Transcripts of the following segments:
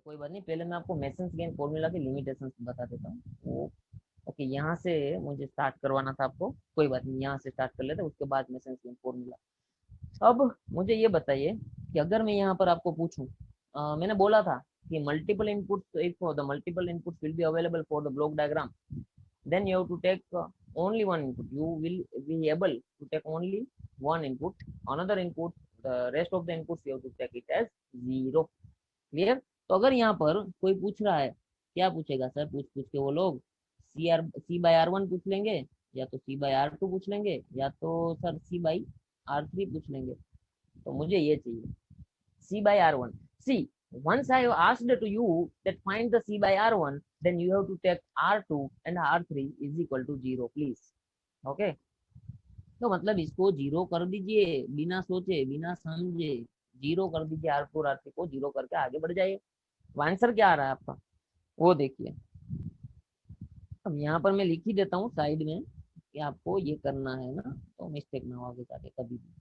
कोई बात नहीं, पहले मैं आपको मेसन्स गेन फॉर्मूला की लिमिटेशंस बता देता हूँ वो। ओके, यहाँ से मुझे स्टार्ट करवाना था आपको, कोई बात नहीं, यहाँ से स्टार्ट कर लेते हैं, उसके बाद मेसन्स गेन फॉर्मूला। अब मुझे ये बताइए कि अगर मैं यहाँ पर आपको पूछूं, मैंने बोला था कि multiple input, if the multiple input will be available for the block diagram, then you have to take only one input. You will be able to take only one input, another input, the rest of the inputs you have to take it as zero. Clear? तो अगर यहाँ पर कोई पूछ रहा है, क्या पूछेगा सर, पूछ पूछ के वो लोग सी बाय आर वन पूछ लेंगे, या तो सी बाय आर टू पूछ लेंगे, या तो sir C by R three पूछ लेंगे। तो मुझे ये चाहिए C by R1. See, once I have asked to you that find the C by R1, then you have to take R2 and R3 is equal to 0, please. Okay? तो मतलब इसको zero कर दीजिए, बिना सोचे बिना समझे जीरो कर दीजिए, R2 और R3 को जीरो करके आगे बढ़ जाइए। आंसर क्या आ रहा है आपका, वो देखिए। अब यहाँ पर मैं लिख ही देता हूँ साइड में कि आपको ये करना है ना, तो मिस्टेक ना हो आगे जाके कभी भी।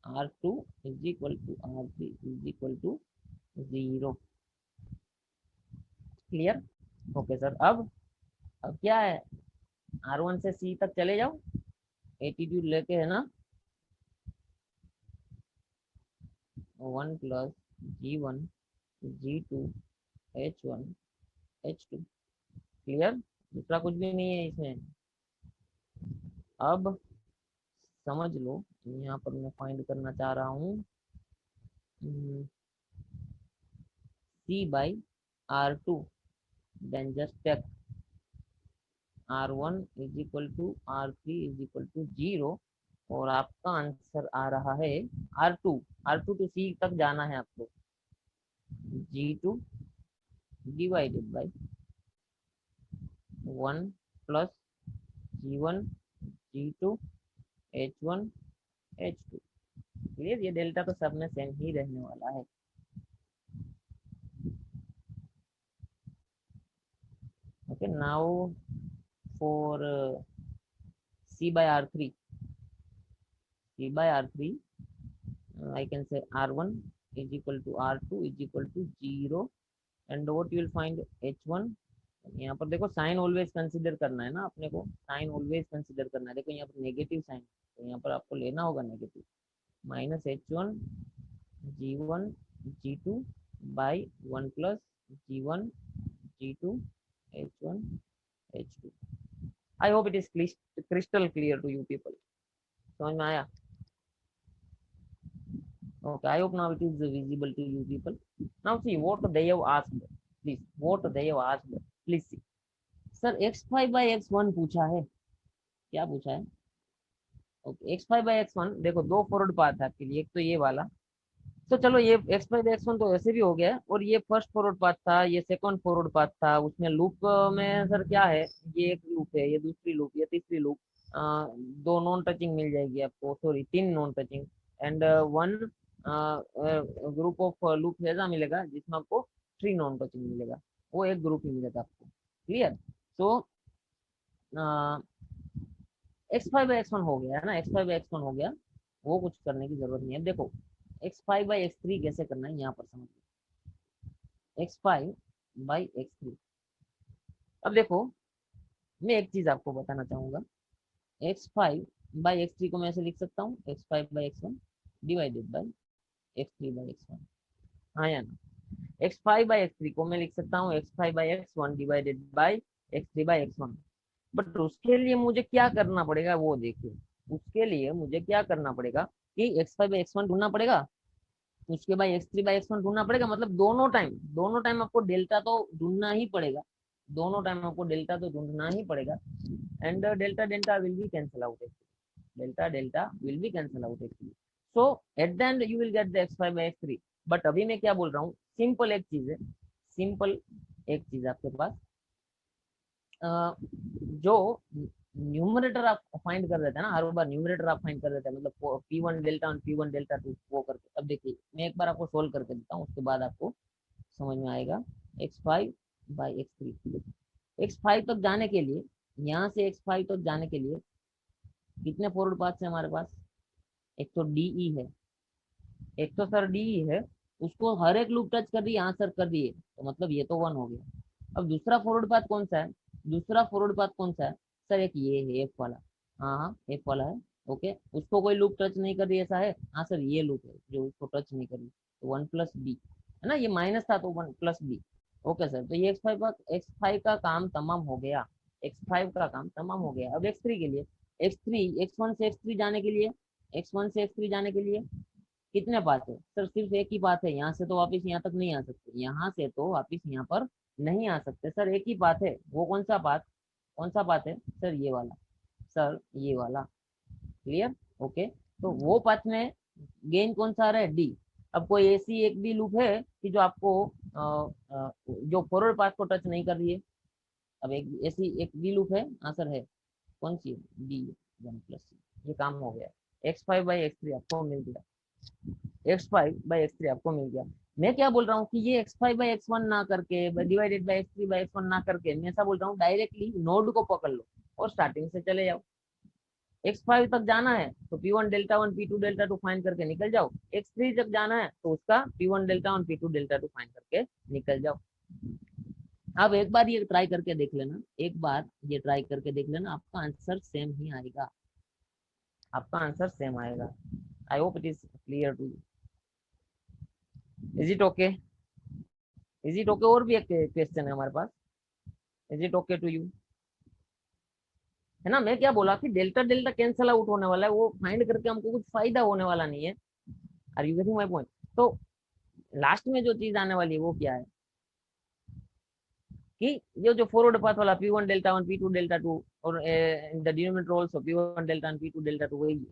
R2 is equal to R3 is equal to 0। Clear? Okay sir. अब क्या है, R1 से C तक चले जाओ, एटीट्यूड लेके, है ना, 1 + G1 G2 H1 H2। Clear? दूसरा कुछ भी नहीं है इसमें। अब समझ लो, यहाँ पर मैं फाइंड करना चाह रहा हूँ C/R2, then just take R1 is equal to R3 is equal to 0, और आपका आंसर आ रहा है R2। R2 टू C तक जाना है आपको, G2 divided by 1 + G1 G2 H1 H2। Clear? ये डेल्टा तो सब में सेम ही रहने वाला है। Okay, now for C/R3, I can say R1 is equal to R2 is equal to 0, and what you will find H1। यहाँ पर देखो, साइन ऑलवेज कंसीडर करना है ना अपने को, साइन ऑलवेज कंसीडर करना है। देखो यहाँ पर नेगेटिव साइन, तो यहाँ पर आपको लेना होगा negative, -H1G1G2/1 + G1 G2 H1 H2। I hope it is crystal clear to you people. समझ में आया? Okay, I hope now it is visible to you people. Now see what they have asked. Please, what they have asked. Please see. Sir x5/x1 पूछा है, क्या पूछा है? Okay, x5/x1, देखो दो फॉरवर्ड पाथ है आपके लिए, एक तो ये वाला, तो चलो ये x5/x1 तो ऐसे भी हो गया है, और ये फर्स्ट फॉरवर्ड पाथ था, ये सेकंड फॉरवर्ड पाथ था। उसमें लूप में सर क्या है, ये एक लूप है, ये दूसरी लूप, ये तीसरी लूप, दो नॉन टचिंग मिल जाएगी आपको, सॉरी तीन non touching, and one group of loop ऐसा मिलेगा जिसमें आपको थ्री नॉन टचिंग मिलेगा, वो एक ग्रुप ही मिलेगा आपको। क्लियर? तो x5/x1 हो गया है ना, x5/x1 हो गया, वो कुछ करने की जरूरत नहीं है। देखो x5/x3 कैसे करना है यहाँ पर समझ, x5/x3। अब देखो, मैं एक चीज आपको बताना चाहूंगा, x5/x3 को मैं ऐसे लिख सकता हूँ, x5/x1 डिवाइडेड बाई x3/x1। हाँ या ना? x5/x3 को मैं लिख सकता हूँ x5/x1 divided by x3/x1। But उसके लिए मुझे क्या करना पड़ेगा वो देखिए, उसके लिए मुझे क्या करना पड़ेगा कि x5/x1 ढूंढना पड़ेगा, उसके बाद x3/x1 ढूंढना पड़ेगा, मतलब दोनों टाइम आपको डेल्टा तो ढूंढना ही पड़ेगा, दोनों टाइम आपको डेल्टा तो ढूंढना ही पड़ेगा। And delta delta will be cancel out, delta delta will be cancel out actually. So at the end you will get the x5/x3। But अभी मैं क्या बोल रहा हूँ, सिंपल एक चीज है, सिंपल एक चीज आपके पास, जो न्यूमरेटर आप फाइंड कर देते हैं ना, हर बार न्यूमरेटर आप फाइंड कर देते हैं, मतलब P1 डेल्टा और P1 डेल्टा 2 वो करके। अब देखिए मैं एक बार आपको सोल्व करके देता हूँ, उसके बाद आपको समझ में आएगा। x5/x3, x5 तक जाने के लिए, यहाँ से x5 तक जाने के लिए कितने फॉरवर्ड पाथ है हमारे पास, एक तो DE है, एक तो सर DE है, उसको हर एक लूप टच कर दिए, आंसर कर दिए, तो मतलब ये तो 1 हो गया। अब दूसरा फॉरवर्ड पाथ कौन सा है? दूसरा फॉरवर्ड पाथ कौन सा है सर? एक ये है एफ वाला। हाँ हाँ, एफ वाला है। ओके, उसको कोई लूप टच नहीं कर रही, ऐसा है? हाँ सर, ये लूप है जो उसको टच नहीं कर रही, तो 1+b है ना, ये माइनस था तो 1+b। ओके सर, तो ये एक्स फाइव का काम तमाम हो गया। एक्स फाइव का काम तमाम हो गया। अब एक्स थ्री के लिए, एक्स वन से एक्स थ्री जाने के लिए, एक्स वन से एक्स थ्री जाने के लिए कितने पाथ है सर? सिर्फ एक ही पाथ है, यहाँ से तो वापिस यहाँ तक नहीं आ सकते, यहाँ से तो वापिस यहाँ पर नहीं आ सकते सर, एक ही पाथ है। वो कौन सा पाथ? कौन सा पाथ है सर? ये वाला। सर ये वाला। क्लियर? ओके, तो वो पाथ में गेन कौन सा आ रहा है? डी। अब कोई ऐसी एक भी लूप है कि जो आपको जो फॉरवर्ड पाथ को टच नहीं कर रही है? अब एक ऐसी एक भी लूप है, आंसर है कौन सी? D, 1+c। ये काम हो गया। x5/x3 आपको मिल गया। x5/x3 आपको मिल गया। मैं क्या बोल रहा हूँ कि ये x5/x1 ना करके, डिवाइडेड बाई x3/x1 ना करके, मैं ऐसा बोल रहा हूँ डायरेक्टली नोड को पकड़ लो और स्टार्टिंग से चले जाओ। x5 तक जाना है तो p1 delta 1 p2 delta 2 find करके निकल जाओ। x3 तक जाना है तो उसका p1 delta 1 p2 delta 2 find करके निकल जाओ। अब एक बार ये ट्राई करके देख लेना, एक बार ये ट्राई करके देख लेना, आपका आंसर सेम ही आएगा। आपका आंसर सेम आएगा। I hope it is clear to you. Is it okay? Is it okay? और भी एक क्वेश्चन है हमारे पास। Is it okay to you? है ना, मैं क्या बोला कि डेल्टा डेल्टा कैंसल आउट होने वाला है, वो फाइंड करके हमको कुछ फायदा होने वाला नहीं है। Are you getting my point? तो लास्ट में जो चीज आने वाली है वो क्या है कि जो फॉरवर्ड पाथ वाला p1 डेल्टा 1 p2 डेल्टा 2 और in the denominator also p1 delta 1 p2 delta 2 वही है।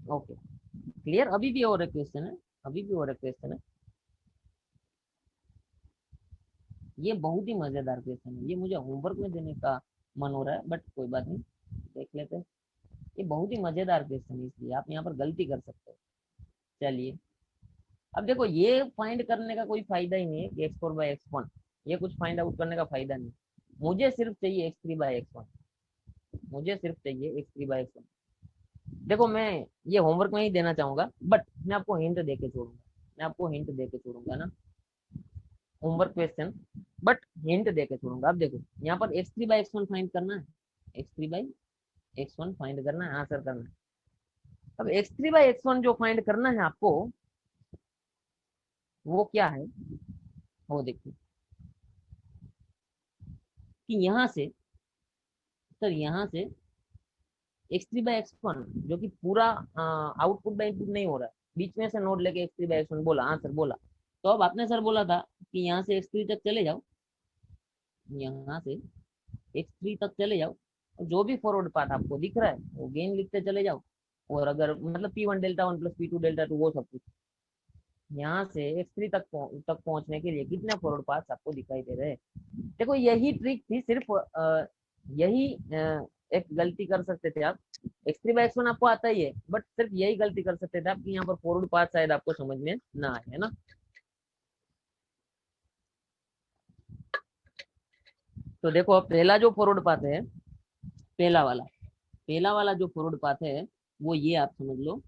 Okay, clear? अभी भी और एक क्वेश्चन है, अभी भी और एक क्वेश्चन है। ये बहुत ही मजेदार क्वेश्चन है, ये मुझे होमवर्क में देने का मन हो रहा है, बट कोई बात नहीं, देख लेते हैं। ये बहुत ही मजेदार क्वेश्चन है, इसलिए आप यहाँ पर गलती कर सकते हो। चलिए, अब देखो, ये फाइंड करने का कोई फायदा ही नहीं है कि x4/x1, ये कुछ फाइंड आउट करने का फायदा नहीं। मुझे सिर्फ चाहिए x3/x1, मुझे सिर्फ चाहिए x3/x1। देखो, मैं ये होमवर्क में ही देना चाहूंगा, बट मैं आपको हिंट दे के छोड़ूंगा, मैं आपको हिंट दे के छोड़ूंगा ना, होमवर्क क्वेश्चन, बट हिंट दे के छोड़ूंगा। अब देखो, यहाँ पर x3/x1 फाइंड करना है, x3/x1 फाइंड करना है, आंसर करना है। अब x3/x1 जो फाइंड करना है आपको, वो क्या है? वो देखिए कि यहाँ से, सर यहाँ से x3/x1 जो कि पूरा आउटपुट बाय इनपुट नहीं हो रहा है, बीच में से नोड लेके x3/x1 बोला, आंसर बोला। तो अब आपने सर बोला था कि यहाँ से x3 तक चले जाओ, यहाँ से x3 तक चले जाओ, और जो भी फॉरवर्ड पाथ आपको दिख रहा है वो गेन लिखते चले जाओ। और अगर मतलब p1 delta 1 plus p2 delta 2 वो सब कुछ, यहाँ से x3 तक पहुंचने के लिए कितने फॉरवर्ड पाथ आपको दिखाई दे रहे हैं? देखो, यही ट्रिक थी, सिर्फ यही एक गलती कर सकते थे आप। x3/x1 आपको आता ही है, बट सिर्फ यही गलती कर सकते थे आप कि यहाँ पर फॉरवर्ड पाथ शायद आपको समझ में ना आए, है ना। तो देखो, अब पहला जो फॉरवर्ड पाथ है, पहला वाला, पहला वाला जो फॉरवर्ड पाथ है, वो ये आप समझ लो।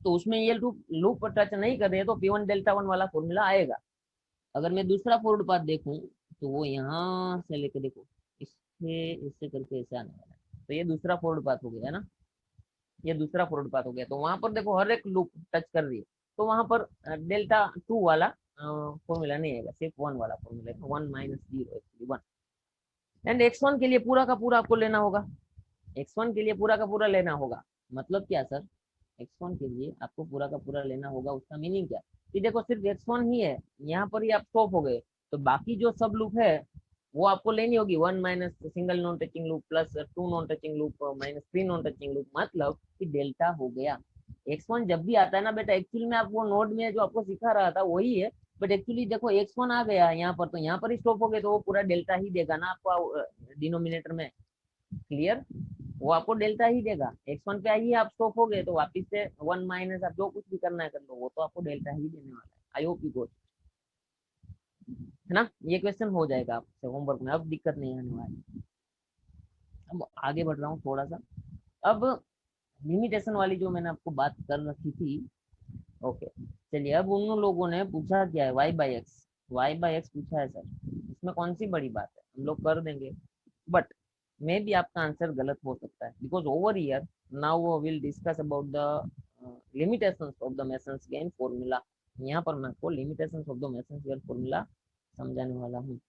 तो उसमें ये लूप लूप टच नहीं कर रहे हैं, तो p1 डेल्टा 1 वाला फॉर्मूला आएगा। अगर मैं दूसरा फॉरवर्ड पाथ देखूं, तो वो यहाँ से लेके देखो, इससे इससे करके ऐसे आने वाला है, तो ये दूसरा फॉरवर्ड पाथ हो गया है ना, ये दूसरा फॉरवर्ड पाथ हो गया। तो वहां पर देखो हर एक लूप टच कर रही है, तो वहां पर डेल्टा 2 वाला फॉर्मूला नहीं आएगा, सिर्फ 1 वाला फॉर्मूला है, 1 - 0 एक्चुअली 1। एंड x1 के लिए पूरा का पूरा आपको लेना होगा, x1 के लिए पूरा का पूरा लेना होगा। मतलब क्या सर? x1 के लिए आपको पूरा का पूरा लेना होगा, उसका मीनिंग क्या? कि देखो, सिर्फ x1 ही है, यहाँ पर ही आप स्टॉप हो गए, तो बाकी जो सब लूप है वो आपको लेनी होगी। 1 minus single non touching loop plus 2 non touching loop minus 3 non touching loop, मतलब कि डेल्टा हो गया। x1 जब भी आता है ना बेटा, एक्चुअली में आप वो नोड में जो आपको सिखा रहा था वही है, बट एक्चुअली देखो x1 आ गया यहाँ पर, तो यहाँ पर ही स्टॉप हो गए, तो वो पूरा डेल्टा ही देगा ना आपको डिनोमिनेटर में। क्लियर? वो आपको डेल्टा ही देगा। x1 पे आइए, आप स्टॉप हो गए, तो वापिस से 1 माइनस आप जो कुछ भी करना है कर लो, वो तो आपको डेल्टा ही देने वाला है। आई होप यू गॉट, है ना। ये क्वेश्चन हो जाएगा आपसे होमवर्क में, अब दिक्कत नहीं आने वाली। अब आगे बढ़ रहा हूँ थोड़ा सा। अब लिमिटेशन वाली जो मैंने आपको बात कर रखी थी, ओके, चलिए अब उन लोगों ने पूछा क्या है, y/x पूछा है सर, इसमें कौन सी बड़ी बात है, हम लोग कर देंगे। बट मे भी आपका आंसर गलत हो सकता है, because over here now will discuss about the limitations of the masons gain formula. यहाँ पर मैं आपको limitations of the masons gain formula समझाने वाला हूँ।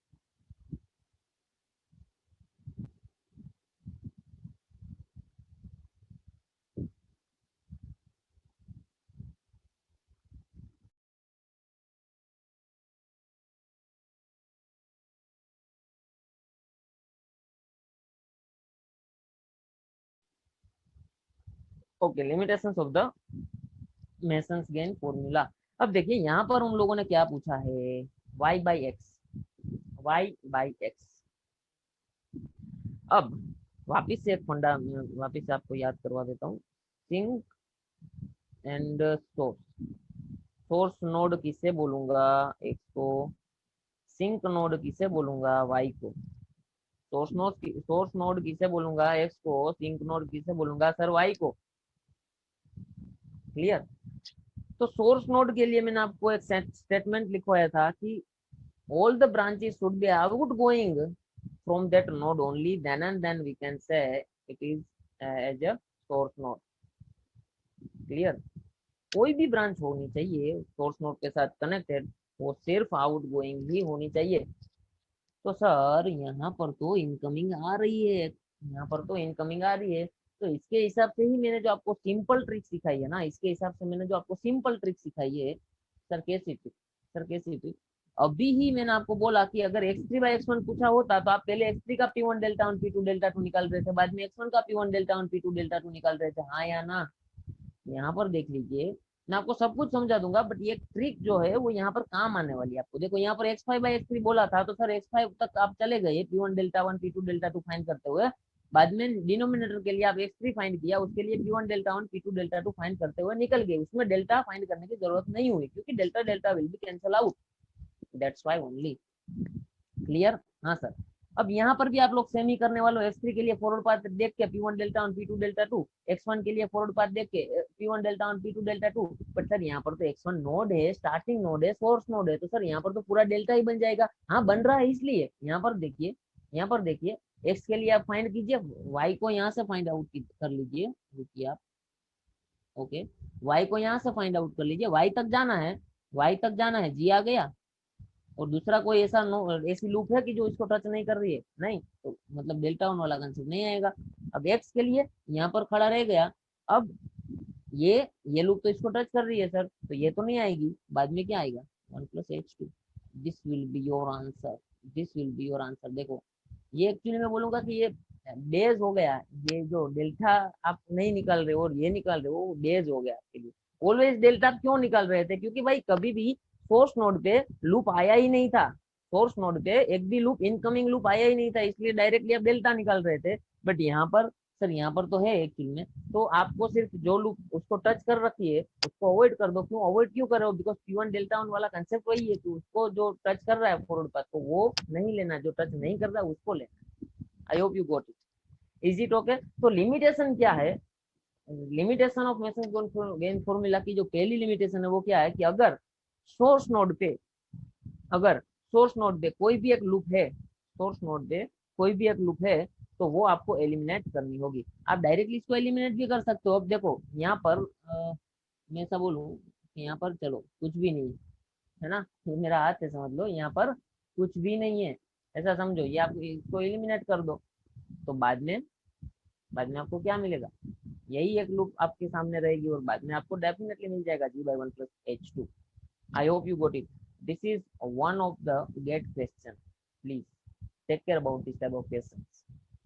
Okay, limitations of the masons gain formula. अब देखिए यहाँ पर उन लोगों ने क्या पूछा है, y/x। अब वापिस से एक फंडा वापिस से आपको याद करवा देता हूँ। Sink and source, source node किसे बोलूंगा, x को। सिंक नोड किसे बोलूंगा, y को। सोर्स नोड किसे बोलूंगा, x को। सिंक नोड किसे बोलूंगा सर, y को। क्लियर। तो सोर्स नोड के लिए मैंने आपको एक स्टेटमेंट लिखवाया था कि all the branches should be outgoing from that node only, then and then we can say it is as a source node। Clear. कोई भी ब्रांच होनी चाहिए सोर्स नोड के साथ कनेक्टेड, वो सिर्फ आउटगोइंग ही होनी चाहिए। तो सर यहाँ पर तो इनकमिंग आ रही है, यहाँ पर तो इनकमिंग आ रही है, तो इसके हिसाब से ही मैंने जो आपको सिंपल ट्रिक सिखाई है ना, इसके हिसाब से मैंने जो आपको सिंपल ट्रिक सिखाई है सर, कैसी ट्रिक सर, कैसी ट्रिक। अभी ही मैंने आपको बोला कि अगर x3/x1 पूछा होता तो आप पहले x3 का P1 delta one P2 delta two निकाल रहे थे, बाद में x1 का P1 delta one P2 delta two निकाल रहे थे, हाँ या ना। यहाँ पर देख लीजिए, मैं आपको सब कुछ समझा दूंगा, बट ये ट्रिक जो है वो यहाँ पर काम आने वाली है आपको। देखो यहाँ पर x5/x3 बोला था, तो सर x5 तक आप चले गए P1 delta one P2 delta two find करते हुए, बाद में डिनोमिनेटर के लिए आप x3 फाइंड किया, उसके लिए P1 delta one P2 delta two find करते हुए निकल गए, उसमें डेल्टा फाइंड करने की जरूरत नहीं हुई, क्योंकि delta delta will be cancel out, that's why only. Clear. हाँ सर। अब यहाँ पर भी आप लोग सेम ही करने वाले हो, x3 के लिए फॉरवर्ड पाथ देख के P1 delta one P2 delta two, x1 के लिए फॉरवर्ड पाथ देख के P1 delta one P2 delta two. But sir यहाँ पर तो x1 नोड है, स्टार्टिंग नोड है, सोर्स नोड है, तो सर यहाँ पर तो पूरा डेल्टा ही बन जाएगा। हाँ बन रहा है, इसलिए यहाँ पर देखिए, यहाँ पर देखिए, x के लिए आप फाइंड कीजिए, y को यहाँ से फाइंड आउट कर लीजिए, रुकिए आप। ओके, y को यहाँ से फाइंड आउट कर लीजिए, y तक जाना है, y तक जाना है, जी आ गया। और दूसरा कोई ऐसा ऐसी लूप है कि जो इसको टच नहीं कर रही है, नहीं, तो मतलब डेल्टा वन वाला कंसेप्ट नहीं आएगा। अब एक्स के लिए यहाँ पर खड़ा रह गया। अब ये लूप तो इसको टच कर रही है सर, तो ये तो नहीं आएगी, बाद में क्या आएगा, 1+h2। This will be your answer, this will be your answer. देखो ये एक्चुअली मैं बोलूंगा कि ये डेज हो गया, ये जो डेल्टा आप नहीं निकाल रहे हो और ये निकाल रहे हो, डेज हो गया आपके लिए। ऑलवेज डेल्टा क्यों निकाल रहे थे, क्योंकि भाई कभी भी सोर्स नोड पे लूप आया ही नहीं था, सोर्स नोड पे एक भी लूप इनकमिंग लूप आया ही नहीं था, इसलिए डायरेक्टली आप डेल्टा निकाल रहे थे। बट यहाँ पर सर, यहाँ पर तो है एक्चुअल में, तो आपको सिर्फ जो लूप उसको टच कर रखी है उसको अवॉइड कर दो। क्यों अवॉइड क्यों कर रहे हो, बिकॉज P1 डेल्टा वन वाला कंसेप्ट वही है कि उसको जो टच कर रहा है फॉरवर्ड पाथ को वो नहीं लेना, जो टच नहीं कर रहा है उसको लेना। आई hope you got it. Is it okay. तो लिमिटेशन क्या है, limitation of mason gain formula की जो पहली लिमिटेशन है वो क्या है कि अगर सोर्स नोड पे, अगर सोर्स नोड पे कोई भी एक लूप है, सोर्स नोड पे कोई भी एक लूप है, तो वो आपको एलिमिनेट करनी होगी। आप डायरेक्टली इसको एलिमिनेट भी कर सकते हो। अब देखो यहाँ पर मैं ऐसा बोलूँ कि यहाँ पर चलो कुछ भी नहीं है ना, ये मेरा हाथ है, समझ लो यहाँ पर कुछ भी नहीं है, ऐसा समझो, ये आप इसको एलिमिनेट कर दो, तो बाद में आपको क्या मिलेगा, यही एक लूप आपके सामने रहेगी, और बाद में आपको डेफिनेटली मिल जाएगा g/1+h2। I hope you got it. This is one of the GATE question, please take care about this type of question.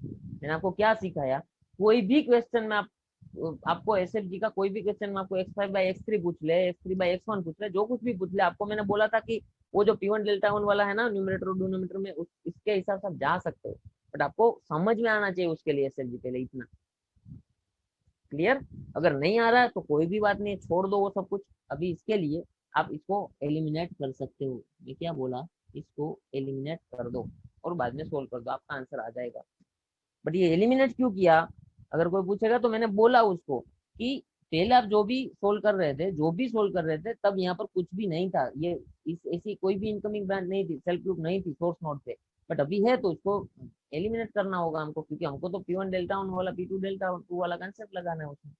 मैंने आपको क्या सिखाया, कोई भी क्वेश्चन में आपको एसएफजी का कोई भी क्वेश्चन में आपको x5/x3 पूछ ले, x3/x1 पूछ ले, जो कुछ भी पूछ ले, आपको मैंने बोला था कि वो जो P1 डेल्टा वन वाला है ना न्यूमरेटर और डिनोमिनेटर में, इसके हिसाब से आप जा सकते हो, बट आपको समझ में आना चाहिए उसके लिए एसएफजी पहले, इतना क्लियर। अगर नहीं आ रहा है तो कोई भी बात नहीं, छोड़ दो वो सब कुछ। अभी इसके लिए आप इसको एलिमिनेट कर सकते हो, ये क्या बोला, इसको एलिमिनेट कर दो और बाद में सोल्व कर दो, आपका आंसर आ जाएगा। बट ये एलिमिनेट क्यों किया, अगर कोई पूछेगा तो मैंने बोला उसको कि पहले आप जो भी सोल्व कर रहे थे, तब यहाँ पर कुछ भी नहीं था, ये इस ऐसी कोई भी इनकमिंग ब्रांच नहीं थी, सेल्फ लूप नहीं थी सोर्स नोड पे। बट अभी है तो इसको एलिमिनेट करना होगा हमको, क्योंकि हमको तो P1 डेल्टा वन वाला P2 डेल्टा टू वाला कंसेप्ट लगाना है उसमें।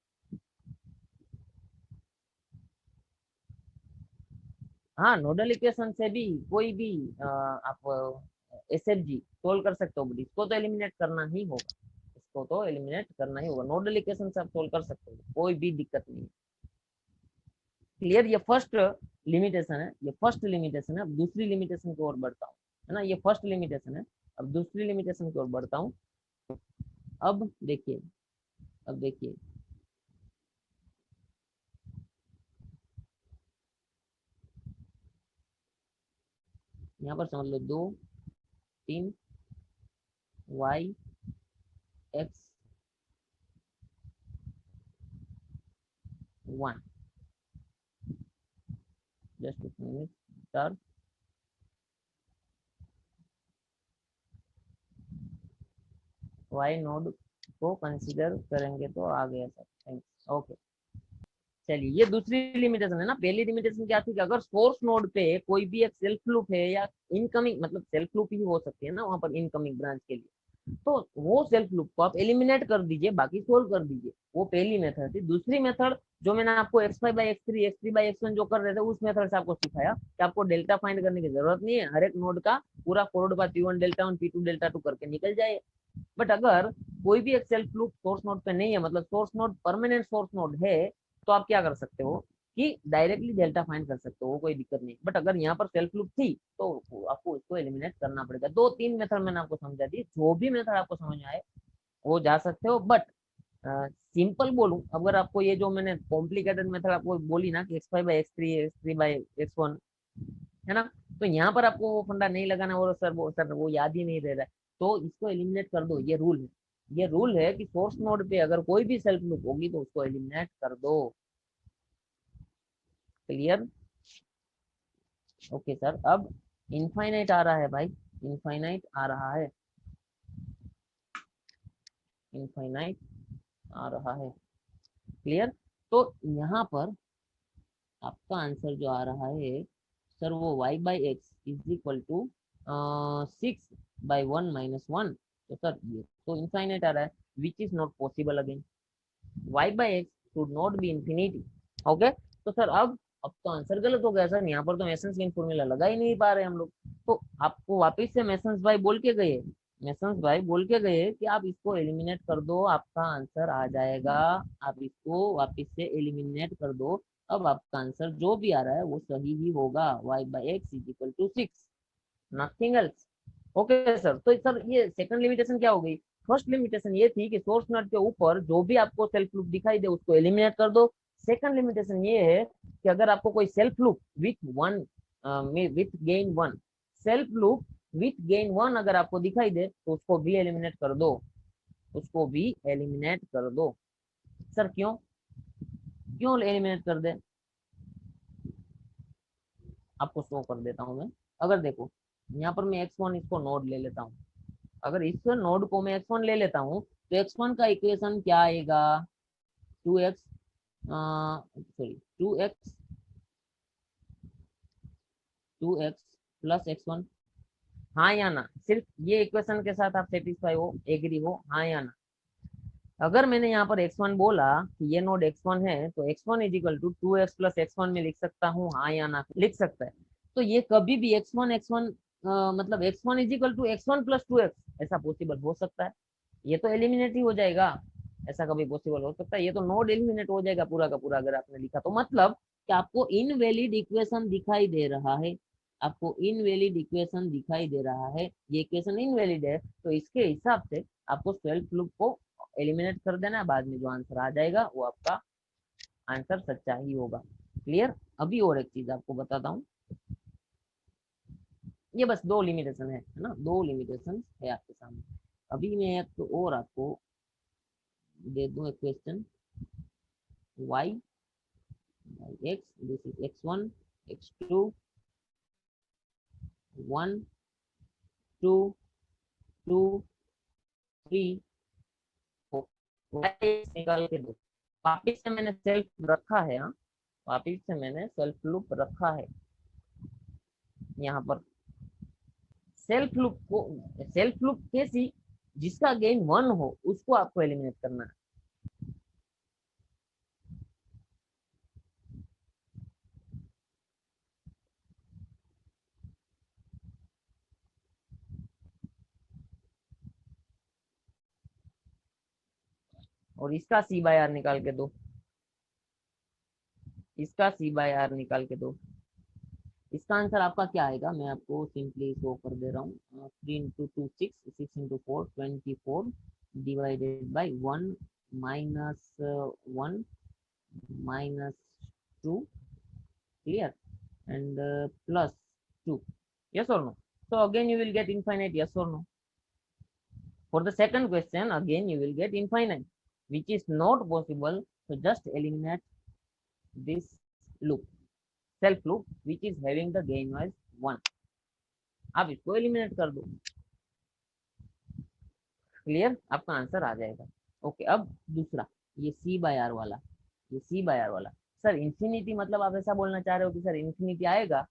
हाँ, नोडल इक्वेशन से भी कोई भी आप एसएफजी सोल्व कर सकते हो, बट इसको तो एलिमिनेट करना ही होगा, इसको तो एलिमिनेट करना ही होगा। नोडल इक्वेशन से आप सोल्व कर सकते हो, कोई भी दिक्कत नहीं है। क्लियर? ये फर्स्ट लिमिटेशन है, ये फर्स्ट लिमिटेशन है। अब दूसरी लिमिटेशन की ओर बढ़ता हूँ, है ना, ये फर्स्ट लिमिटेशन है। अब दूसरी लिमिटेशन की ओर बढ़ता हूँ। अब देखिए, अब देखिए, यहाँ पर समझ लो 2 3 y x 1, just minute sir, y node को कंसीडर करेंगे तो आ गया सर, थैंक्स, ओके। चलिए, ये दूसरी लिमिटेशन है ना। पहली लिमिटेशन क्या थी कि अगर सोर्स नोड पे कोई भी एक सेल्फ लूप है या इनकमिंग, मतलब सेल्फ लूप ही हो सकती है ना वहां पर इनकमिंग ब्रांच के लिए, तो वो सेल्फ लूप को आप एलिमिनेट कर दीजिए, बाकी सोल्व कर दीजिए। वो पहली मेथड थी। दूसरी मेथड जो मैंने आपको x5/x3 x3/x1 जो कर रहे थे, उस मेथड से आपको सिखाया कि आपको डेल्टा फाइंड करने की जरूरत नहीं है, हर एक नोड का पूरा forward bye P1 delta one P2 delta two करके निकल जाए। बट अगर कोई भी एक सेल्फ लूप सोर्स नोड पे नहीं है, मतलब source node permanent source node है, तो आप क्या कर सकते हो कि डायरेक्टली डेल्टा फाइंड कर सकते हो, वो कोई दिक्कत नहीं। बट अगर यहाँ पर सेल्फ लूप थी तो आपको इसको एलिमिनेट करना पड़ेगा। 2-3 मेथड मैंने आपको समझा दी, जो भी मेथड आपको समझ में आए वो जा सकते हो। बट सिंपल बोलूं, अगर आपको ये जो मैंने कॉम्प्लिकेटेड मेथड आपको बोली ना कि x5/x3 x3/x1, है ना, तो यहाँ पर आपको वो फंडा नहीं लगाना, और सर वो याद ही नहीं रह रहा है, तो इसको एलिमिनेट कर दो। ये रूल है, ये रूल है कि सोर्स नोड पे अगर कोई भी सेल्फ लूप होगी तो उसको एलिमिनेट कर दो। क्लियर? Okay sir. अब इनफाइनाइट आ रहा है भाई, इनफाइनाइट आ रहा है, इनफाइनाइट आ रहा है। क्लियर? तो यहाँ पर आपका आंसर जो आ रहा है सर, वो y/x इज इक्वल टू 6/1 - 1। तो सर ये तो इनफाइनाइट आ रहा है, which is not possible again. y/x should not be infinity. Okay, तो सर अब तो आंसर गलत हो गया सर, यहाँ पर तो मेसन्स गेन फॉर्मूला लगा ही नहीं पा रहे हम लोग। तो आपको वापिस से मेसन्स भाई बोल के गए, मेसन्स भाई बोल के गए कि आप इसको एलिमिनेट कर दो, आपका आंसर आ जाएगा। आप इसको वापिस से एलिमिनेट कर दो, अब आपका आंसर जो भी आ रहा है वो सही ही होगा। y/x is equal to 6, nothing else. Okay sir, तो सर ये सेकंड लिमिटेशन क्या हो गई? फर्स्ट लिमिटेशन ये थी कि सोर्स नोड के ऊपर जो भी आपको सेल्फ लूप दिखाई दे उसको एलिमिनेट कर दो। सेकंड लिमिटेशन ये है कि अगर आपको कोई self loop with gain one, self loop with gain one अगर आपको दिखाई दे तो उसको भी एलिमिनेट कर दो, उसको भी एलिमिनेट कर दो। सर क्यों, क्यों एलिमिनेट कर दे? आपको शो कर देता हूँ मैं। अगर देखो, यहाँ पर मैं x1 इसको नोड ले लेता हूँ, अगर इस नोड को मैं x1 ले लेता हूँ तो x1 का इक्वेशन क्या आएगा? 2x, sorry 2x plus x1। हाँ या ना? सिर्फ ये इक्वेशन के साथ आप सेटिस्फाई हो, एग्री हो, हाँ या ना? अगर मैंने यहाँ पर x1 बोला कि ये नोड x1 है, तो x1 is equal to 2x plus x1 में लिख सकता हूँ, हाँ या ना? लिख सकता है। तो ये कभी भी x1 मतलब x1 is equal to x1 plus 2x ऐसा पॉसिबल हो सकता है? ये तो एलिमिनेट ही हो जाएगा, ऐसा कभी पॉसिबल हो सकता है? ये तो नोड एलिमिनेट हो जाएगा पूरा का पूरा अगर आपने लिखा तो। मतलब कि आपको इनवैलिड इक्वेशन दिखाई दे रहा है, आपको इनवैलिड इक्वेशन दिखाई दे रहा है, ये इक्वेशन इनवैलिड है, तो इसके हिसाब से आपको सेल्फ लूप को एलिमिनेट कर देना है, बाद में जो आंसर आ जाएगा वो आपका आंसर सच्चा ही होगा। क्लियर? अभी और एक चीज आपको बताता हूँ, ये बस दो लिमिटेशन है ना, दो लिमिटेशन है आपके सामने। अभी मैं एक तो और आपको दे दूं एक question, y x, this is x1 x2 1 2 2 3 4, y निकाल के दो, वापिस से मैंने सेल्फ रखा है, हाँ वापिस से मैंने सेल्फ लूप रखा है यहाँ पर। सेल्फ लूप कैसी, जिसका गेन 1 हो उसको आपको एलिमिनेट करना है। और इसका सी बाय आर निकाल के दो, इसका सी बाय आर निकाल के दो। इसका आंसर आपका क्या आएगा, मैं आपको सिंपली शो कर दे रहा हूँ। 3 into 2 6, 6 into 4 24 divided by 1 minus 1 minus 2, clear, and plus 2, yes or no? So again you will get infinite, yes or no? For the second question again you will get infinite, which is not possible. So just eliminate this loop, self loop, which is having the gain as 1, आप इसको eliminate कर दो, clear, आपका answer आ जाएगा। Okay, अब दूसरा, ये सी by are वाला, ये सी बाय आर वाला। सर इन्फिनिटी मतलब आप ऐसा बोलना चाह रहे हो कि सर इन्फिनिटी आएगा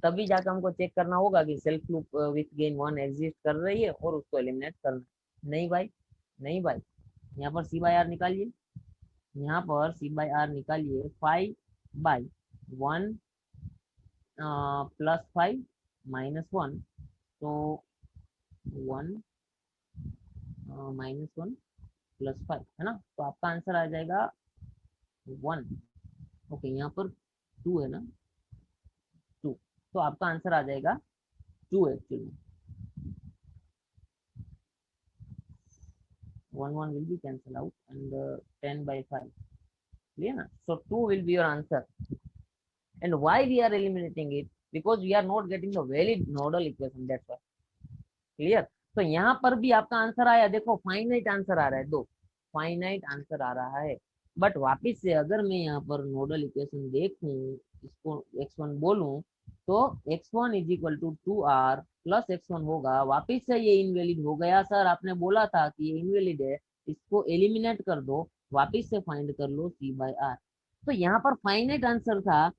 तभी जाकर हमको चेक करना होगा कि self loop with gain 1 exist कर रही है और उसको एलिमिनेट करना। नहीं भाई, नहीं भाई, यहाँ पर सी बाय आर निकालिए, यहाँ पर सी बाय आर निकालिए, 5/1 +5 -1, तो 1 -1 +5 है ना, तो आपका आंसर आ जाएगा 1। ओके, यहाँ पर 2 है ना, 2, तो आपका आंसर आ जाएगा 2 actually. 1 will be cancelled out and 10/5, clear na? So 2 will be your answer. And why we are eliminating it? Because we are not getting the valid nodal equation, that's why, clear? तो यहाँ पर भी आपका answer आया, देखो finite answer आ रहा है, दो फाइनाइट आंसर आ रहा है। बट वापिस से अगर मैं यहाँ पर नोडल इक्वेशन देखूं, इसको x1 बोलूं, तो x1 is equal to 2r plus x1 होगा। वापिस से ये इनवैलिड हो गया, सर आपने बोला था कि ये इनवैलिड है, इसको एलिमिनेट कर दो, वापिस से फाइंड कर लो c बाय आर। तो यहाँ पर फाइनाइट आंसर था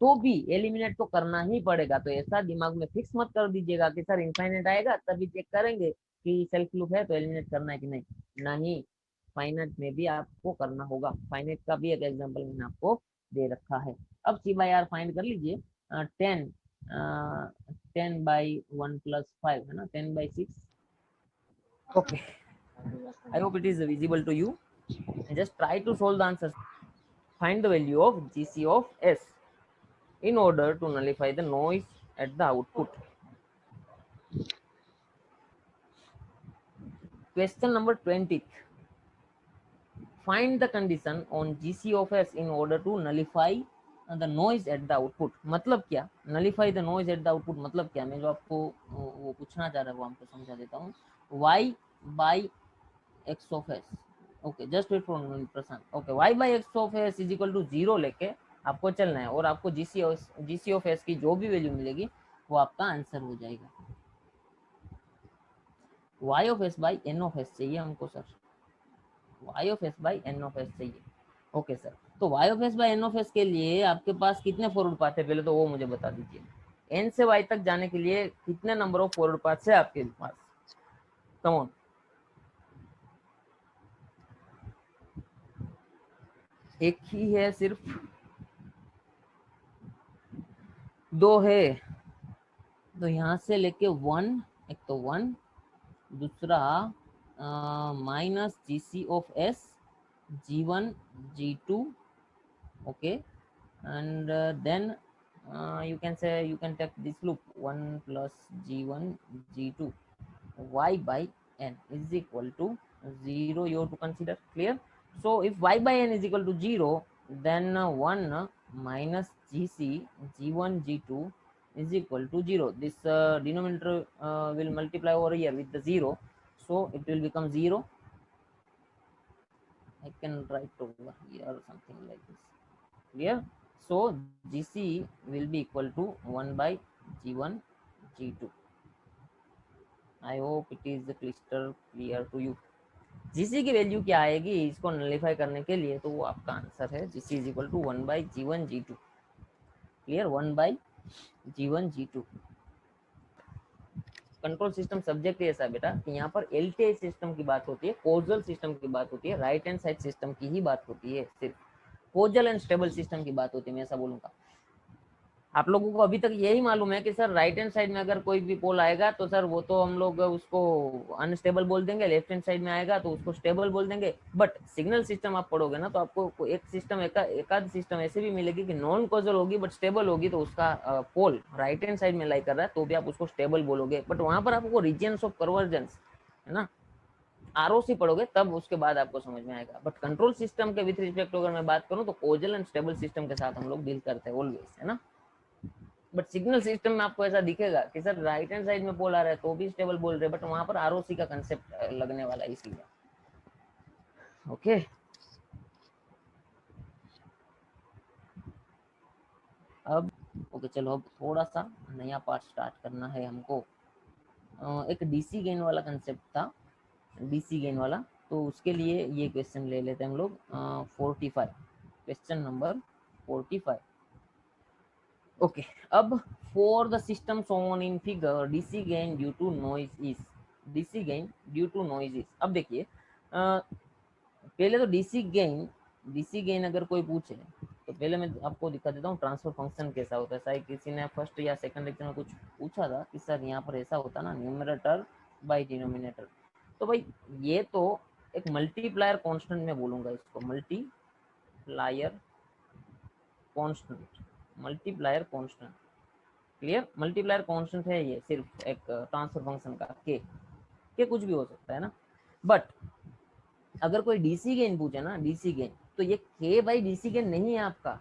तो भी एलिमिनेट तो करना ही पड़ेगा, तो ऐसा दिमाग में फिक्स मत कर दीजिएगा कि सर इनफाइनाइट आएगा तभी चेक करेंगे कि सेल्फ लूप है तो एलिमिनेट करना है कि नहीं। नहीं, फाइनाइट में भी आपको करना होगा। फाइनाइट का भी एक एग्जांपल मैंने आपको दे रखा है। अब सी बाई आर फाइंड कर लीजिए। 10/1 + 5 है ना, 10/6। Okay, I hope it is visible to you. just try to solve the answers. Find the value of GC of S in order to nullify the noise at the output. Question number 20. Find the condition on GC of S in order to nullify the noise at the output. मतलब क्या, nullify the noise at the output मतलब क्या, मैं जो आपको वो पूछना चाह रहा हूँ वो आपको समझा देता हूँ। y/x of s, okay just wait for Prashant. Okay, y/x of s is equal to 0 लेके आपको चलना है और आपको GC of s की जो भी वैल्यू मिलेगी वो आपका आंसर हो जाएगा। y of s by n of s चाहिए हमको sir, y of s by n of s चाहिए। ओके सर, तो y of s by n of s के लिए आपके पास कितने फॉरवर्ड पाथ है, पहले तो वो मुझे बता दीजिए। n से y तक जाने के लिए कितने नंबर ऑफ फॉरवर्ड पाथ है आपके पास, कम ऑन। एक ही है सिर्फ, दो है, तो यहाँ से लेके 1, एक तो 1, दूसरा -GC of s G1 G2, okay, and then you can say, you can take this loop 1 plus G1 G2 y by n is equal to 0, you have to consider, clear? So if y by n is equal to 0, then 1 minus GC G1 G2 is equal to 0. This denominator will multiply over here with the 0, so it will become 0. I can write over here or something like this, clear? So GC will be equal to 1 by G1 G2. I hope it is crystal clear to you. GC की value क्या आएगी इसको nullify करने के लिए, तो वो आपका आंसर है GC is equal to 1/G1 G2। Clear, 1/G1 G2। Control system subject ऐसा बेटा कि यहाँ पर एलटीआई सिस्टम की बात होती है, कोजल सिस्टम की बात होती है, राइट हैंड साइड सिस्टम की ही बात होती है, सिर्फ कोजल एंड स्टेबल सिस्टम की बात होती है, मैं ऐसा बोलूंगा। आप लोगों को अभी तक यही मालूम है कि सर राइट हैंड साइड में अगर कोई भी पोल आएगा तो सर वो तो हम लोग उसको अनस्टेबल बोल देंगे, लेफ्ट हैंड साइड में आएगा तो उसको स्टेबल बोल देंगे। बट सिग्नल सिस्टम आप पढ़ोगे ना तो आपको एक सिस्टम एकाध सिस्टम ऐसे भी मिलेगी कि नॉन कॉजल होगी बट स्टेबल होगी, तो उसका पोल राइट हैंड साइड में लाई कर रहा है तो भी आप उसको स्टेबल बोलोगे, बट वहां पर आपको रीजन्स ऑफ कन्वर्जेंस है ना, आरओसी पढ़ोगे तब उसके बाद आपको समझ में आएगा। बट कंट्रोल सिस्टम के विथ रिस्पेक्ट अगर मैं बात करूं तो कोजल एंड स्टेबल सिस्टम के साथ हम लोग डील करते हैं ऑलवेज, है ना। बट सिग्नल सिस्टम में आपको ऐसा दिखेगा कि सर राइट हैंड साइड में पोल आ रहा है तो भी स्टेबल बोल रहे हैं, बट वहां पर आरओसी का कंसेप्ट लगने वाला है इसलिए। ओके, अब ओके चलो अब थोड़ा सा नया पार्ट स्टार्ट करना है हमको। एक डीसी गेन वाला कंसेप्ट था, डीसी गेन वाला, तो उसके लिए ये क्वेश्चन ले लेते हैं हम लोग। 45, क्वेश्चन नंबर 45। ओके, अब for the system shown in figure DC gain due to noise is, DC gain due to noise is. अब देखिए पहले तो डीसी गेन अगर कोई पूछे तो पहले मैं आपको दिखा देता हूँ ट्रांसफर फंक्शन कैसा होता है। शायद किसी ने फर्स्ट या सेकंड लेक्चर में कुछ पूछा था कि सर यहाँ पर ऐसा होता ना, न्यूमरेटर बाई डिनोमिनेटर। तो भाई ये तो एक मल्टीप्लायर कांस्टेंट में बोलूंगा इसको, multiplier constant, multiplier constant. Clear, multiplier constant है ये, सिर्फ एक ट्रांसफर फंक्शन का के कुछ भी हो सकता है ना। बट अगर कोई डीसी गेन पूछे ना, डीसी गेन, तो ये के बाई डीसी गेन नहीं है आपका,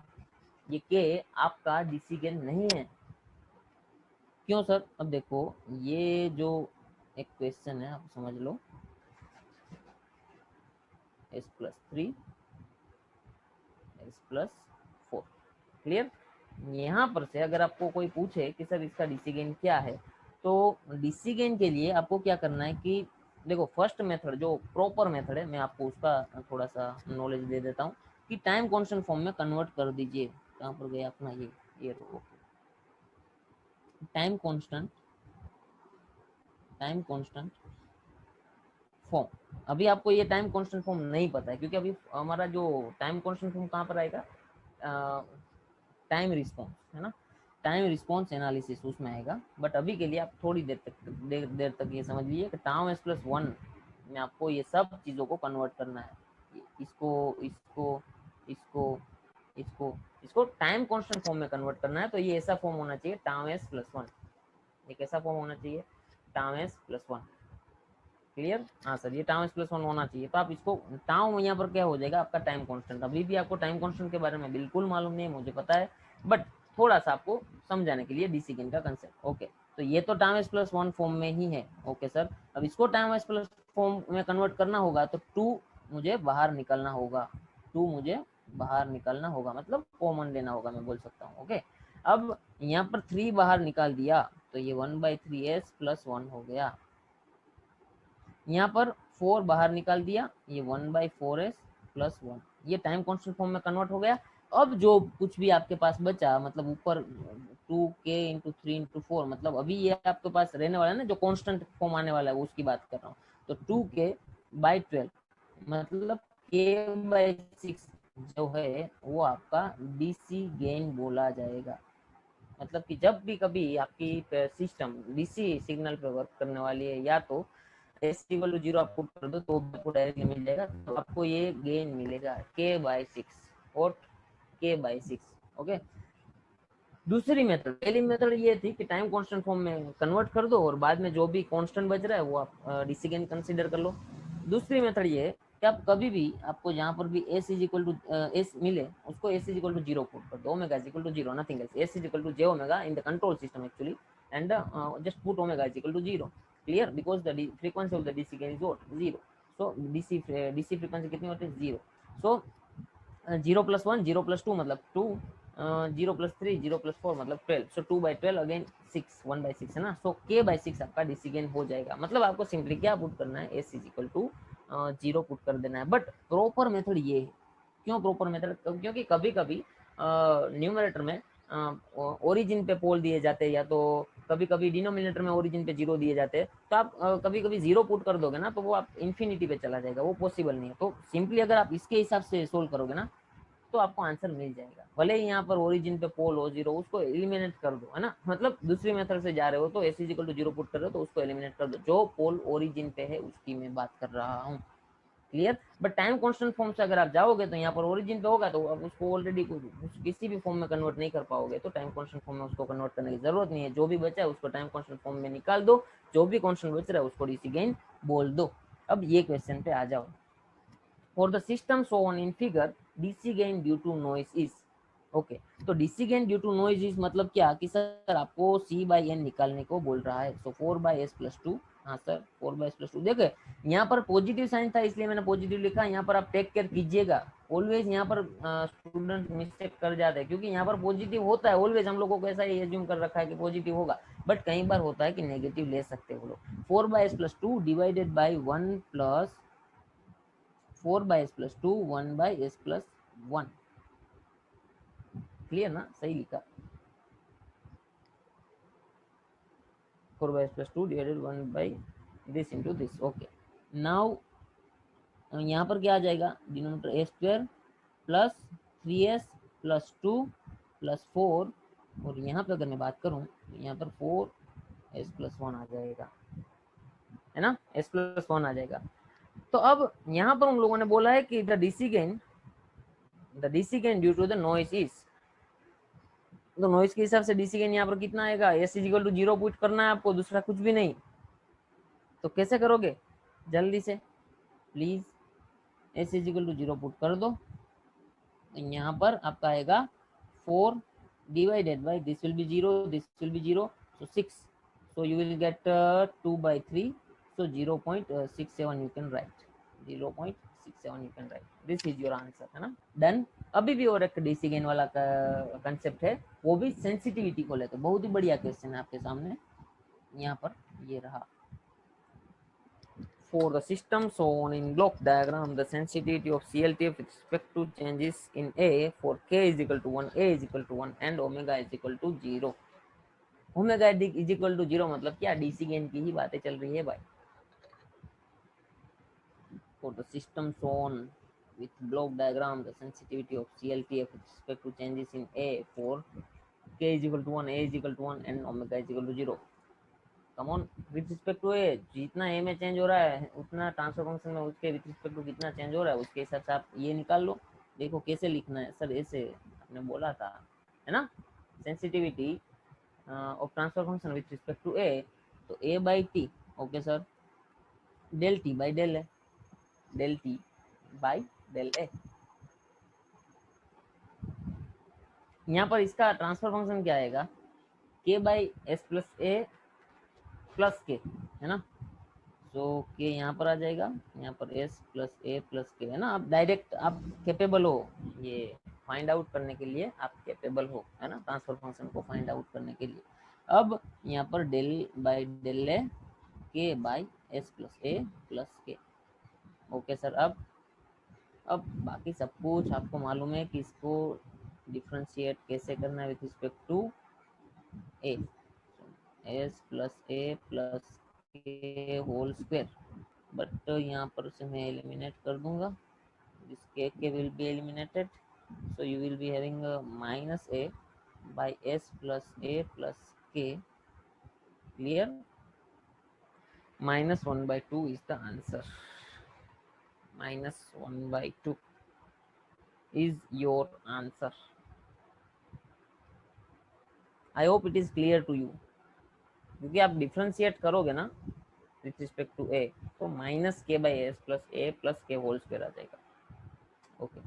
ये के आपका डीसी गेन नहीं है। क्यों सर? अब देखो ये जो एक क्वेश्चन है आप समझ लो, s+3 s+4। क्लियर, यहाँ पर से अगर आपको कोई पूछे कि सर इसका डीसी गेन क्या है, तो डीसी गेन के लिए आपको क्या करना है कि देखो फर्स्ट मेथड जो प्रॉपर मेथड है, मैं आपको उसका थोड़ा सा नॉलेज दे देता हूँ कि टाइम कांस्टेंट फॉर्म में कन्वर्ट कर दीजिए। कहाँ पर गया अपना ये row, time constant, time constant form. अभी आपको ये टाइम कांस्टेंट फॉर्म नहीं पता है क्योंकि अभी हमारा जो टाइम कांस्टेंट फॉर्म कहाँ पर आएगा, टाइम रिस्पॉन्स है ना, टाइम रिस्पॉन्स एनालिसिस उसमें आएगा। बट अभी के लिए आप थोड़ी देर तक ये समझ लीजिए कि टाइम s+1 में आपको ये सब चीज़ों को कन्वर्ट करना है, इसको इसको इसको इसको इसको टाइम कांस्टेंट फॉर्म में कन्वर्ट करना है। तो ये ऐसा फॉर्म होना चाहिए टाइम s+1, एक ऐसा फॉर्म होना चाहिए टाइम s+1। क्लियर, हाँ सर ये टाइम s+1 होना चाहिए। तो आप इसको टाइम यहाँ पर क्या हो जाएगा आपका टाइम कांस्टेंट। अभी भी आपको टाइम कांस्टेंट के बारे में बिल्कुल मालूम नहीं है, मुझे पता है, बट थोड़ा सा आपको समझाने के लिए डीसी गेन का कंसेप्ट। ओके, तो ये तो टाइम s+1 फॉर्म में ही है। ओके सर, अब इसको टाइम s+ फॉर्म में कन्वर्ट करना होगा तो 2 मुझे बाहर निकलना होगा, 2 मुझे बाहर निकलना होगा, मतलब कॉमन लेना होगा, मैं बोल सकता हूँ। ओके, अब यहाँ पर 3 बाहर निकाल दिया तो ये 1/3s+1 हो गया। यहाँ पर 4 बाहर निकाल दिया, ये 1/4s+1, ये टाइम कांस्टेंट फॉर्म में कन्वर्ट हो गया। अब जो कुछ भी आपके पास बचा, मतलब ऊपर 2k इंटू 3 इंटू 4, मतलब अभी ये आपके पास रहने वाला है ना, जो कांस्टेंट फॉर्म आने वाला है उसकी बात कर रहा हूँ। तो 2k/12 मतलब k/6 जो है वो आपका डीसी गेन बोला जाएगा। मतलब कि जब भी कभी आपकी सिस्टम डीसी सिग्नल पे वर्क करने वाली है, या तो s=0 आप पुट कर दो तो आपको डायरेक्टली मिल जाएगा, तो आपको ये गेन मिलेगा k/6 और k/6। ओके, दूसरी मेथड, पहली मेथड ये थी कि टाइम कांस्टेंट फॉर्म में कन्वर्ट कर दो और बाद में जो भी कांस्टेंट बच रहा है वो आप डीसी गेन कंसीडर कर लो। दूसरी मेथड ये है कि आप कभी भी आपको जहाँ पर भी s मिले उसको s=0 पुट कर दो, ω=0, nothing else, s=j in the control system actually, and just put ω=0। Clear, because the frequency of the DC gain is what, 0। So DC frequency कितनी होती है, 0। सो 0+1 0+2 मतलब 2, 0+3 0+4 मतलब 12। सो 2/12 अगेन 6, 1/6 है ना। सो k/6 आपका डीसी गेन हो जाएगा। मतलब आपको सिंपली क्या पुट करना है, s=1 जीरो पुट कर देना है। बट प्रॉपर मेथड ये है। क्यों प्रॉपर मेथड? क्योंकि कभी कभी न्यूमरेटर में ओरिजिन पे पोल दिए जाते हैं, या तो कभी कभी डिनोमिनेटर में ओरिजिन पे जीरो दिए जाते हैं, तो आप कभी कभी जीरो पुट कर दोगे ना, तो वो आप इन्फिनिटी पे चला जाएगा, वो पॉसिबल नहीं है। तो सिंपली अगर आप इसके हिसाब से सोल्व करोगे ना, तो आपको आंसर मिल जाएगा। भले ही यहाँ पर ओरिजिन पे पोल हो जीरो, उसको एलिमिनेट कर दो, है ना। मतलब दूसरी मेथड से जा रहे हो तो S is equal to zero put कर रहे हो, तो उसको एलिमिनेट कर दो। जो पोल ओरिजिन पे है उसकी मैं बात कर रहा हूँ। Clear? But time constant form से अगर आप जाओगे तो यहाँ पर ओरिजिन पे होगा, तो आप उसको ऑलरेडी किसी भी फॉर्म में कन्वर्ट नहीं कर पाओगे, तो टाइम कांस्टेंट फॉर्म में उसको कन्वर्ट करने की जरूरत नहीं है। जो भी बचा है उसको टाइम कांस्टेंट फॉर्म में निकाल दो, जो भी कांस्टेंट बच रहा है उसको डीसी गेन बोल दो। अब ये क्वेश्चन पे आ जाओ। For the system shown in figure, DC gain due to noise is, okay तो DC gain due to noise is मतलब क्या कि सर आपको C by N निकालने को बोल रहा है। सो 4 by S plus 2, हाँ सर 4 by S plus 2। देखे यहाँ पर पॉजिटिव साइन था इसलिए मैंने पॉजिटिव लिखा। यहाँ पर आप टेक केयर कीजिएगा, ऑलवेज यहाँ पर स्टूडेंट मिस्टेक कर जाते हैं, क्योंकि यहाँ पर पॉजिटिव होता है ऑलवेज। हम लोगों को ऐसा ही एज्यूम कर रखा है कि पॉजिटिव होगा, बट कई बार होता है कि नेगेटिव ले सकते हैं वो लोग। 4 by S plus 2 divided by 1 plus 4 by S plus 2 1 by S plus 1। Clear ना? सही लिखा। 4 by S plus 2 divided 1 by this into this। Okay now यहाँ पर क्या आ जाएगा? डिनोमिनेटर ए square plus 3s plus 2 plus 4, और यहाँ पे अगर मैं बात करूँ तो यहाँ पर 4s प्लस 1 आ जाएगा, है ना। s प्लस 1 आ जाएगा। तो अब यहाँ पर हम लोगों ने बोला है कि the DC gain due to the noise is, तो नॉइज के हिसाब से डीसी गेन यहाँ पर कितना आएगा? S is equal to zero put करना है आपको, दूसरा कुछ भी नहीं। तो कैसे करोगे? जल्दी से please S is equal to zero put कर दो। यहाँ पर आपका आएगा 4 divided by this will be zero, this will be zero, so 6, so you will get 2 by 3, so 0.67 you can write, 0.67 you can write, this is your answer, है ना। Done. अभी भी और एक डीसी गेन वाला कंसेप्ट है, वो भी सेंसिटिविटी को लेकर बहुत ही बढ़िया क्वेश्चन है आपके सामने। यहाँ पर ये रहा। For the system shown in block diagram, the sensitivity of CLTF with respect to changes in A for K is equal to 1, A is equal to 1 and omega is equal to 0। Omega is equal to 0 मतलब क्या? DC gain की ही बातें चल रही है भाई। For the system shown with block diagram, the sensitivity of CLTF with respect to changes in A for K is equal to 1, A is equal to 1 and omega is equal to 0। Come on, with respect to A, जितना A में change हो रहा है उतना transfer function में उसके with respect to कितना change हो रहा है उसके हिसाब से आप ये निकाल लो। देखो कैसे लिखना है सर, ऐसे आपने बोला था, है ना। Sensitivity of transfer function with respect to A, तो A by T, okay sir, del T by del A, del T by del A. यहाँ पर इसका ट्रांसफर फंक्शन क्या आएगा? K by S plus A plus K, है ना। सो के यहाँ पर आ जाएगा, यहाँ पर S plus A plus K, है ना। आप डायरेक्ट आप कैपेबल हो ये फाइंड आउट करने के लिए, आप कैपेबल हो, है ना, ट्रांसफर फंक्शन को फाइंड आउट करने के लिए। अब यहाँ पर डेल बाई डेल ए के by S plus A plus के, ओके सर। अब बाकी सब कुछ आपको मालूम है कि इसको डिफ्रेंशिएट कैसे करना है with respect to A, S plus A plus K whole square. But यहाँ पर से मैं एलिमिनेट कर दूंगा, this K will be eliminated, so you will be having minus A by S plus A plus K. Clear? -1/2 is the answer, -1/2 is your answer। I hope it is clear to you, क्योंकि आप differentiate करोगे ना with respect to A, तो minus के by S plus A plus K whole square आ जाएगा। Okay